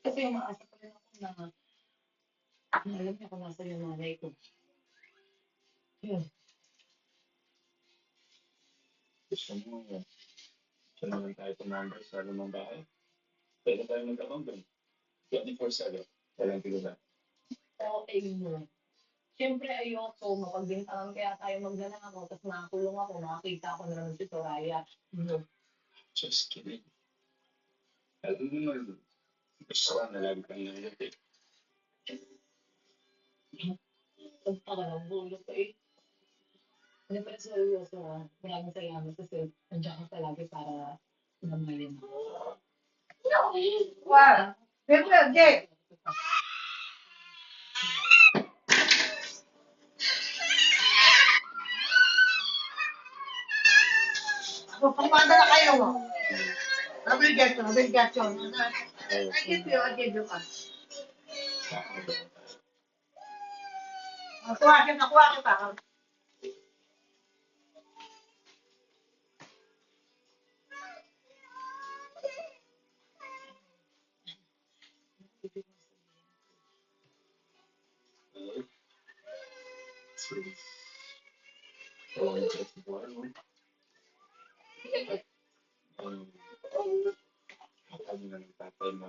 Kasi umaasa pa rin ako na alam niya kung nasaan yung nanay ko. Yun. Gusto mo yun. Gusto naman tayo tumambay sa lumang bahay. Pwede tayo mag-abang doon. 24/7. Walang tigalan. Okay mo. Siyempre ayoko mapagbintangan kaya tayo magnanakaw tapos nakakulong ako, makakita ako na naman si Soraya. Just kidding. Alam mo naman, gusto ko na lagi kang nangyayari. Pagtaka ng bulot ko eh. Hindi pa rin seryoso ha. Maraming salamat kasi nandiyan ka palagi para mamalin ako. Wow. Siyempre, hindi. Pumanda na kayo. Obligasyon, obligasyon. I give you, I give you. Nakuha kita. Walang interest sa buhay mo. Ang katabi na ng tatay mo